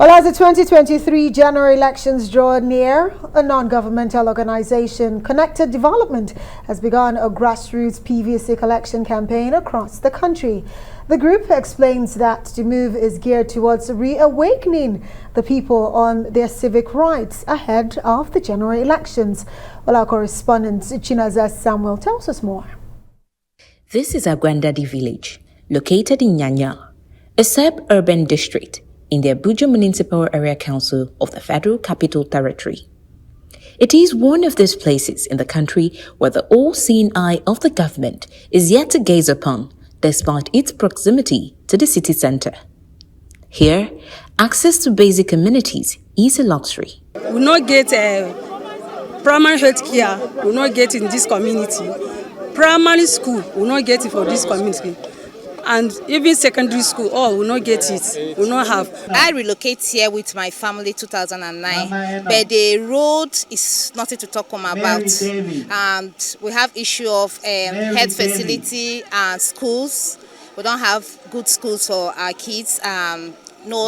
Well, as the 2023 general elections draw near, a non-governmental organization, Connected Development, has begun a grassroots PVC collection campaign across the country. The group explains that the move is geared towards reawakening the people on their civic rights ahead of the general elections. Well, our correspondent Chinaza Samuel tells us more. This is Agwandadi village, located in Nyanya, a sub-urban district in the Abuja Municipal Area Council of the Federal Capital Territory. It is one of those places in the country where the all-seeing eye of the government is yet to gaze upon, despite its proximity to the city center. Here, access to basic amenities is a luxury. We not get primary health care, we not get in this community. Primary school, we not get it for this community. And even secondary school, we not get it. We not have. I relocated here with my family 2009, but the road is nothing to talk about. And we have issue of health facility and schools. We don't have good schools for our kids. No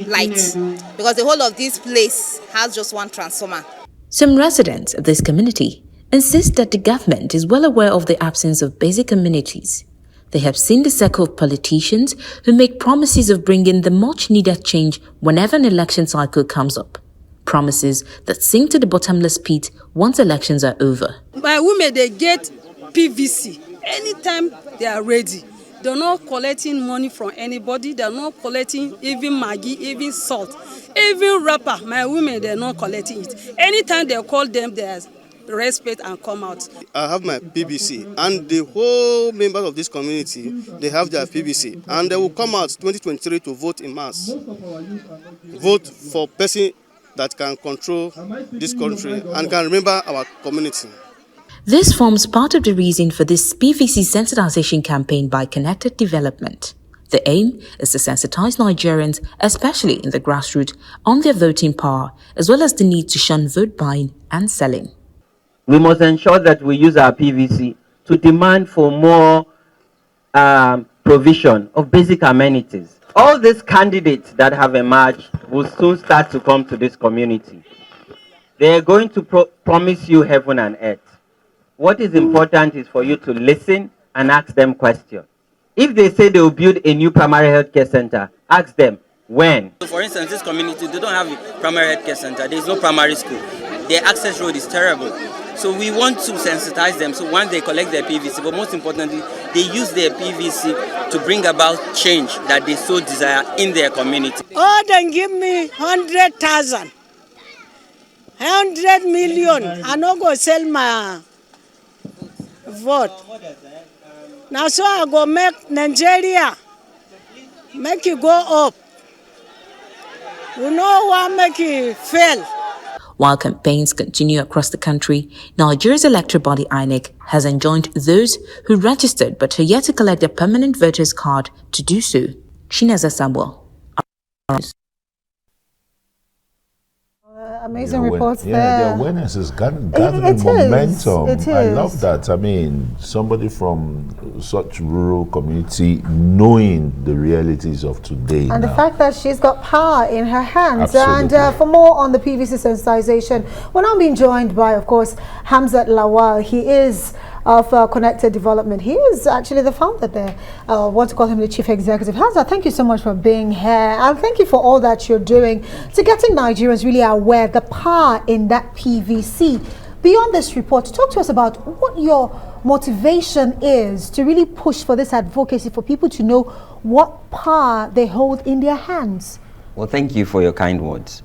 light, because the whole of this place has just one transformer. Some residents of this community insist that the government is well aware of the absence of basic amenities. They have seen the circle of politicians who make promises of bringing the much-needed change whenever an election cycle comes up. Promises that sink to the bottomless pit once elections are over. My women, they get PVC anytime they are ready. They're not collecting money from anybody. They're not collecting even Maggi, even salt, even wrapper. My women, they're not collecting it. Anytime they call them, they respect and come out. I have my PVC, and the whole members of this community, they have their PVC, and they will come out 2023 to vote in mass. Vote for person that can control this country and can remember our community. This forms part of the reason for this PVC sensitization campaign by Connected Development. The aim is to sensitize Nigerians, especially in the grassroots, on their voting power, as well as the need to shun vote buying and selling. We must ensure that we use our PVC to demand for more provision of basic amenities. All these candidates that have emerged will soon start to come to this community. They are going to promise you heaven and earth. What is important is for you to listen and ask them questions. If they say they will build a new primary health care center, ask them when. So for instance, this community, they don't have a primary health care center. There is no primary school. Their access road is terrible. So we want to sensitize them. So once they collect their PVC, but most importantly, they use their PVC to bring about change that they so desire in their community. Oh, then give me 100,000, 100 million. I'm not going to sell my vote. Now so I go make Nigeria, make it go up. You know what make it fail. While campaigns continue across the country, Nigeria's electoral body INEC has enjoined those who registered but are yet to collect their permanent voter's card to do so. Chinaza Samuel. Amazing reports there. Yeah, the awareness is gathering momentum. It is. I love that. I mean, somebody from such rural community knowing the realities of today. And the fact that she's got power in her hands. Absolutely. And for more on the PVC sensitization, we're now being joined by, of course, Hamzat Lawal. He is of Connected Development. He is actually the founder there. I want to call him the chief executive. Hamzat, thank you so much for being here. And thank you for all that you're doing to getting Nigerians really aware the power in that PVC. Beyond this report, talk to us about what your motivation is to really push for this advocacy for people to know what power they hold in their hands. Well, thank you for your kind words.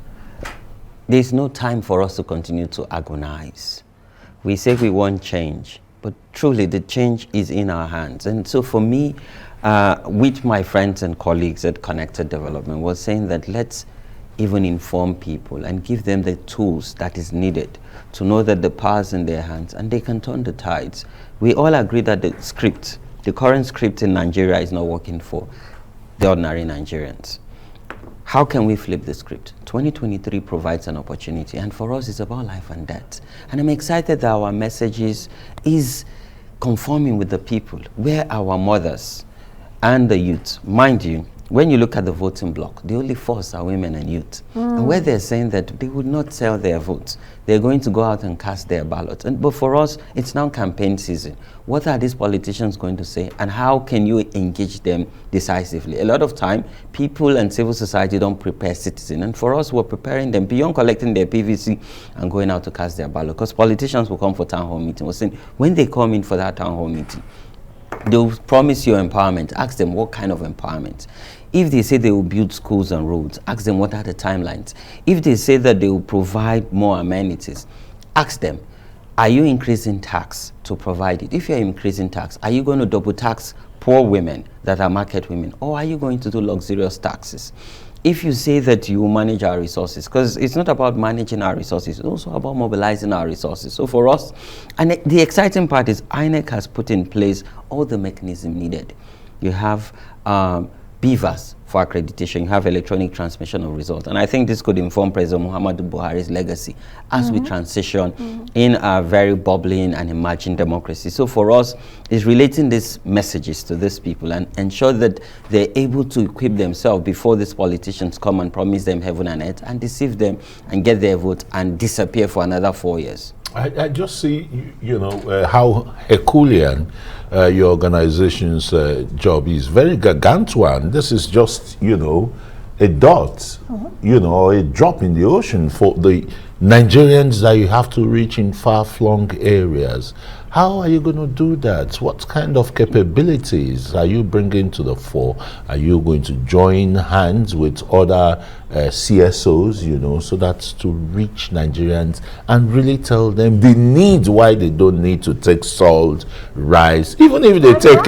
There's no time for us to continue to agonize. We say we want change, but truly the change is in our hands. And so for me, with my friends and colleagues at Connected Development, was saying that let's even inform people and give them the tools that is needed to know that the power is in their hands and they can turn the tides. We all agree that the current script in Nigeria is not working for the ordinary Nigerians. How can we flip the script? 2023 provides an opportunity, and for us it's about life and death. And I'm excited that our message is conforming with the people, where our mothers and the youth, mind you, when you look at the voting bloc, the only force are women and youth. And where they're saying that they would not sell their votes, they're going to go out and cast their ballot. But for us, it's now campaign season. What are these politicians going to say, and how can you engage them decisively? A lot of time, people and civil society don't prepare citizens. And for us, we're preparing them beyond collecting their PVC and going out to cast their ballot. Because politicians will come for town hall meeting. We're saying, when they come in for that town hall meeting, they'll promise you empowerment. Ask them what kind of empowerment. If they say they will build schools and roads, ask them what are the timelines. If they say that they will provide more amenities, ask them, are you increasing tax to provide it? If you're increasing tax, are you going to double tax poor women that are market women, or are you going to do luxurious taxes? If you say that you manage our resources, because it's not about managing our resources, it's also about mobilizing our resources. So for us, and the exciting part is INEC has put in place all the mechanism needed. You have BVAS for accreditation, you have electronic transmission of results. And I think this could inform President Muhammadu Buhari's legacy as we transition in a very bubbling and emerging democracy. So for us, it's relating these messages to these people and ensure that they're able to equip themselves before these politicians come and promise them heaven and earth and deceive them and get their vote and disappear for another 4 years. I just see, how Herculean your organization's job is. Very gargantuan. This is just, a dot, a drop in the ocean for the Nigerians that you have to reach in far-flung areas. How are you going to do that? What kind of capabilities are you bringing to the fore? Are you going to join hands with other CSOs, so that's to reach Nigerians and really tell them the need why they don't need to take salt, rice, even if they take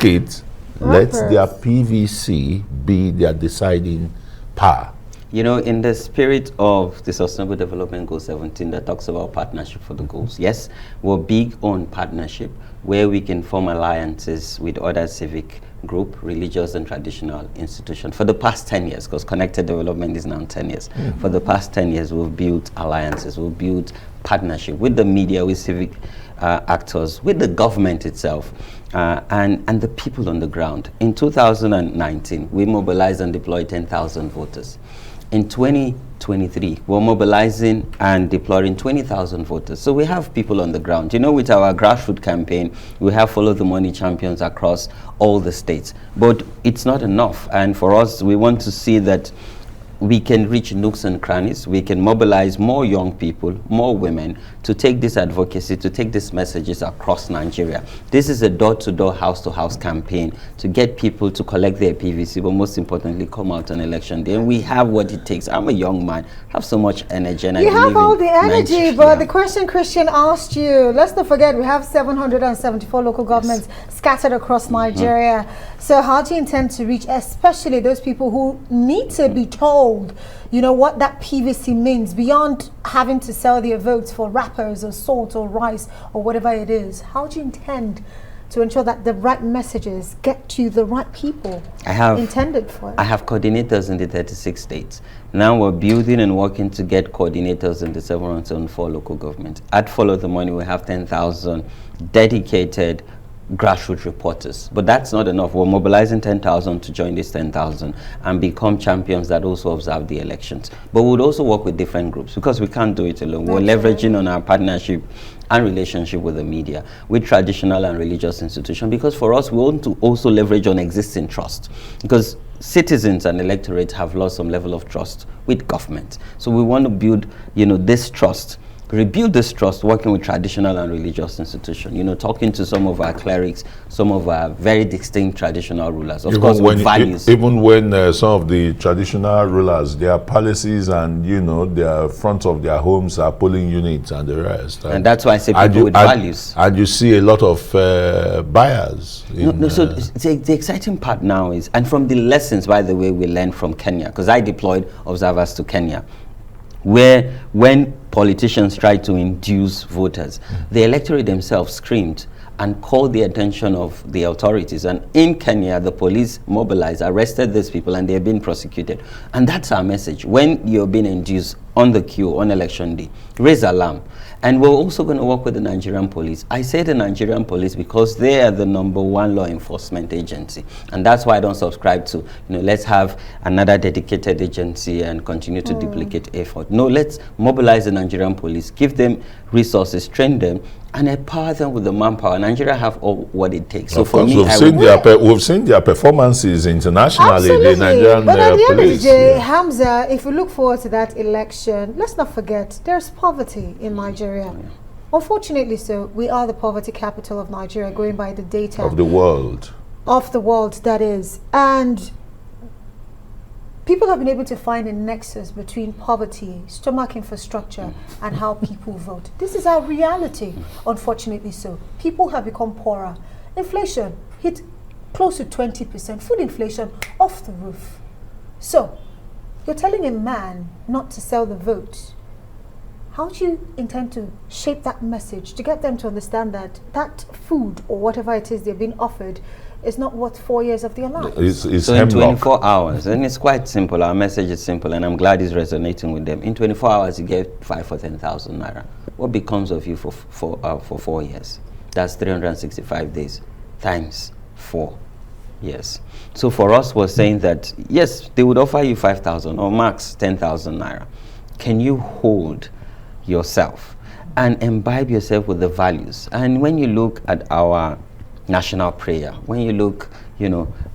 it, let their PVC be their deciding power. In the spirit of the Sustainable Development Goal 17 that talks about partnership for the goals, yes, we're big on partnership where we can form alliances with other civic group, religious and traditional institutions. For the past 10 years, because connected development is now 10 years, for the past 10 years we've built alliances, we've built partnership with the media, with civic actors, with the government itself, and the people on the ground. In 2019, we mobilized and deployed 10,000 voters. In 2023, we're mobilizing and deploying 20,000 voters. So we have people on the ground. With our grassroots campaign, we have Follow the Money champions across all the states. But it's not enough. And for us, we want to see that we can reach nooks and crannies. We can mobilize more young people, more women, to take this advocacy, to take these messages across Nigeria. This is a door-to-door, house-to-house campaign to get people to collect their PVC, but most importantly, come out on election day. And we have what it takes. I'm a young man, have so much energy. And you have all the energy, but the question Christian asked you, let's not forget, we have 774 local governments scattered across Nigeria. So how do you intend to reach, especially those people who need to be told, what that PVC means beyond having to sell their votes for wrappers or salt or rice or whatever it is? How do you intend to ensure that the right messages get to the right people intended for it? I have coordinators in the 36 states. Now we're building and working to get coordinators in the 774 local governments. At Follow the Money, we have 10,000 dedicated grassroots reporters, but that's not enough. We're mobilizing 10,000 to join this 10,000 and become champions that also observe the elections. But we'll also work with different groups because we can't do it alone. We're leveraging on our partnership and relationship with the media, with traditional and religious institutions, because for us, we want to also leverage on existing trust, because citizens and electorate have lost some level of trust with government. So we want to build, this trust, rebuild this trust, working with traditional and religious institutions, talking to some of our clerics, some of our very distinct traditional rulers, of course, with values. Even when some of the traditional rulers, their palaces and, their front of their homes are polling units and the rest. And that's why I say people with values. And you see a lot of buyers. So the exciting part now is, and from the lessons, by the way, we learned from Kenya, because I deployed observers to Kenya, where when politicians tried to induce voters, the electorate themselves screamed and called the attention of the authorities. And in Kenya, the police mobilized, arrested these people, and they're being prosecuted. And that's our message. When you're being induced on the queue on election day, raise alarm. And we're also going to work with the Nigerian police. I say the Nigerian police because they are the #1 law enforcement agency. And that's why I don't subscribe to, let's have another dedicated agency and continue to duplicate effort. No, let's mobilize the Nigerian police, give them resources, train them, and empower them with the manpower. Nigeria have all what it takes. So of for course, me, we've seen their performances internationally. Absolutely. The Nigerian but at the end police. of the day, Hamza, if we look forward to that election, let's not forget there's poverty in Nigeria. Unfortunately, so we are the poverty capital of Nigeria, going by the data Of the world. Of the world, that is, and people have been able to find a nexus between poverty, stomach infrastructure, and how people vote. This is our reality, unfortunately so. People have become poorer. Inflation hit close to 20%, food inflation off the roof. So, you're telling a man not to sell the vote. How do you intend to shape that message to get them to understand that that food or whatever it is they're being offered is not worth 4 years of their lives? So in 24 hours, and it's quite simple. Our message is simple, and I'm glad it's resonating with them. In 24 hours, you get 5 or 10,000 naira. What becomes of you for 4 years? That's 365 days times 4 years. So for us, we're saying that yes, they would offer you 5,000 or max 10,000 naira. Can you hold yourself and imbibe yourself with the values? And when you look at our national prayer, when you look,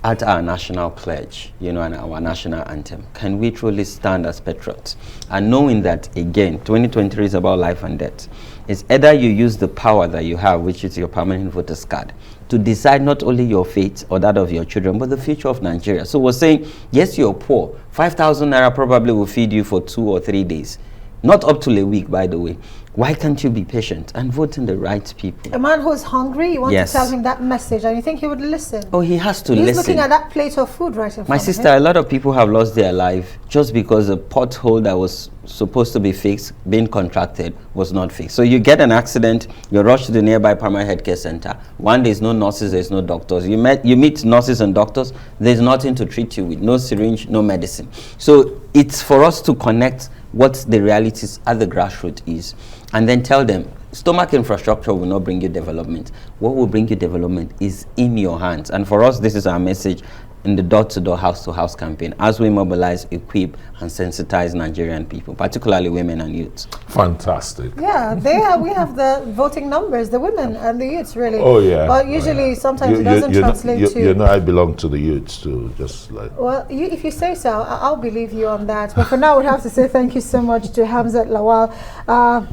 at our national pledge, and our national anthem, can we truly stand as patriots? And knowing that, again, 2023 is about life and death. It's either you use the power that you have, which is your permanent voter's card, to decide not only your fate or that of your children, but the future of Nigeria. So we're saying, yes, you're poor. 5,000 naira probably will feed you for 2 or 3 days. Not up to a week, by the way. Why can't you be patient and vote in the right people? A man who's hungry, you want to tell him that message, and you think he would listen? Oh, he has to listen. He's looking at that plate of food right in front My of sister, him. a lot of people have lost their life just because a pothole that was supposed to be fixed, being contracted, was not fixed. So you get an accident, you rush to the nearby primary healthcare center. One, there's no nurses, there's no doctors. You meet nurses and doctors, there's nothing to treat you with, no syringe, no medicine. So it's for us to connect what the realities at the grassroots is, and then tell them stomach infrastructure will not bring you development. What will bring you development is in your hands. And for us, this is our message in the door-to-door, house-to-house campaign as we mobilize, equip, and sensitize Nigerian people, particularly women and youths. Fantastic. Yeah, we have the voting numbers, the women and the youths, really. Oh, yeah. But usually, sometimes it doesn't translate to... I belong to the youths too, just like... Well, if you say so, I'll believe you on that. But for now, we have to say thank you so much to Hamzat Lawal,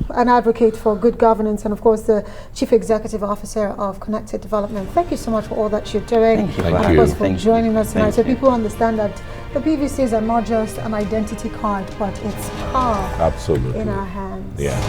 an advocate for good governance, and of course, the Chief Executive Officer of Connected Development. Thank you so much for all that you're doing. Thank you. And of course, for joining us tonight. So you. people understand that the PVCs are not just an identity card, but it's power Absolutely. in our hands. Yeah.